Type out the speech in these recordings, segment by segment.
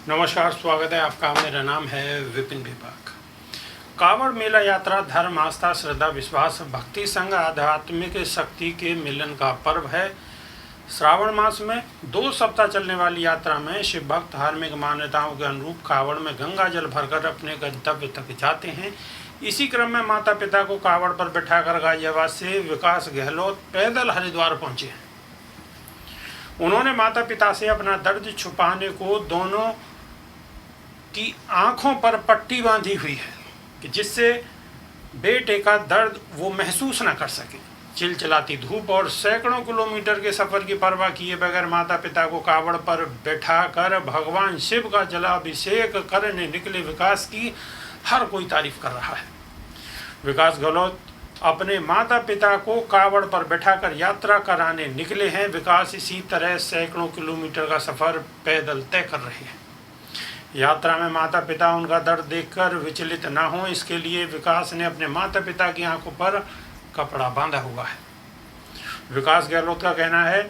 नमस्कार, स्वागत है आपका। मेरा नाम है विपिन विभाग। कांवड़ मेला यात्रा धर्म, आस्था, श्रद्धा, विश्वास, भक्ति संग आध्यात्मिक शक्ति के मिलन का पर्व है। श्रावण मास में 2 सप्ताह चलने वाली यात्रा में शिव भक्त धार्मिक मान्यताओं के अनुरूप कांवड़ में गंगा जल भरकर अपने गंतव्य तक जाते हैं। इसी क्रम में माता पिता को कांवड़ पर बैठाकर गाजियाबाद से विकास गहलोत पैदल हरिद्वार पहुंचे हैं। उन्होंने माता पिता से अपना दर्द छुपाने को दोनों की आंखों पर पट्टी बांधी हुई है कि जिससे बेटे का दर्द वो महसूस न कर सके। चिलचिलाती धूप और सैकड़ों किलोमीटर के सफर की परवाह किए बगैर माता पिता को कांवड़ पर बैठाकर भगवान शिव का जलाभिषेक करने निकले विकास की हर कोई तारीफ कर रहा है। विकास गहलोत अपने माता पिता को कांवड़ पर बैठाकर यात्रा कराने निकले हैं। विकास इसी तरह सैकड़ों किलोमीटर का सफर पैदल तय कर रहे हैं। यात्रा में माता पिता उनका दर्द देखकर विचलित ना हो, इसके लिए विकास ने अपने माता पिता की आंखों पर कपड़ा बांधा हुआ है। विकास गहलोत का कहना है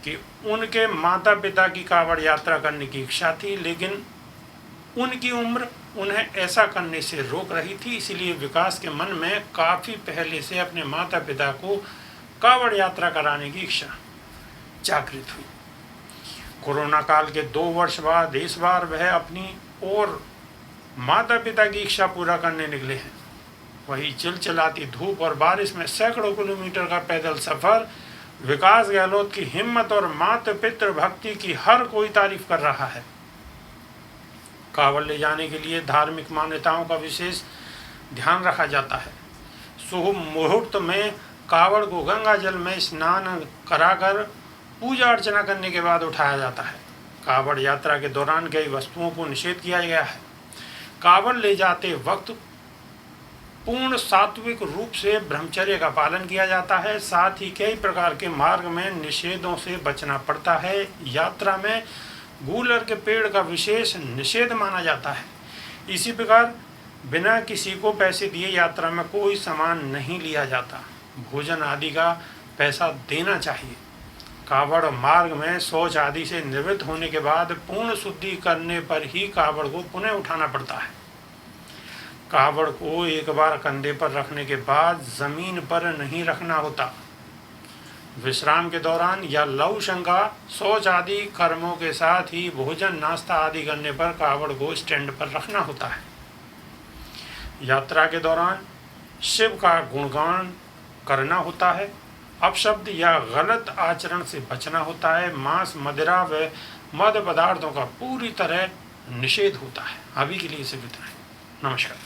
कि उनके माता पिता की कांवड़ यात्रा करने की इच्छा थी, लेकिन उनकी उम्र उन्हें ऐसा करने से रोक रही थी। इसलिए विकास के मन में काफ़ी पहले से अपने माता पिता को कांवड़ यात्रा कराने की इच्छा जागृत हुई। कोरोना काल के 2 वर्ष बाद इस बार वह अपनी और माता पिता की इच्छा पूरा करने निकले हैं। वही चिलचिलाती धूप और बारिश में सैकड़ों किलोमीटर का पैदल सफर विकास गहलोत की हिम्मत और माता पितृ भक्ति की हर कोई तारीफ कर रहा है। कांवड़ ले जाने के लिए धार्मिक मान्यताओं का विशेष ध्यान रखा जाता है। शुभ मुहूर्त में कांवड़ को गंगा जल में स्नान कराकर पूजा अर्चना करने के बाद उठाया जाता है। कांवड़ यात्रा के दौरान कई वस्तुओं को निषेध किया गया है। कांवड़ ले जाते वक्त पूर्ण सात्विक रूप से ब्रह्मचर्य का पालन किया जाता है। साथ ही कई प्रकार के मार्ग में निषेधों से बचना पड़ता है। यात्रा में गूलर के पेड़ का विशेष निषेध माना जाता है। इसी प्रकार बिना किसी को पैसे दिए यात्रा में कोई सामान नहीं लिया जाता। भोजन आदि का पैसा देना चाहिए। कांवड़ मार्ग में शौच आदि से निवृत्त होने के बाद पूर्ण शुद्धि करने पर ही कांवड़ को पुनः उठाना पड़ता है। कांवड़ को एक बार कंधे पर रखने के बाद जमीन पर नहीं रखना होता। विश्राम के दौरान या लव शंका शौच आदि कर्मों के साथ ही भोजन नाश्ता आदि करने पर कांवड़ को स्टैंड पर रखना होता है। यात्रा के दौरान शिव का गुणगान करना होता है। अपशब्द या गलत आचरण से बचना होता है। मांस, मदिरा व मद पदार्थों का पूरी तरह निषेध होता है। अभी के लिए सिर्फ इतना है। नमस्कार।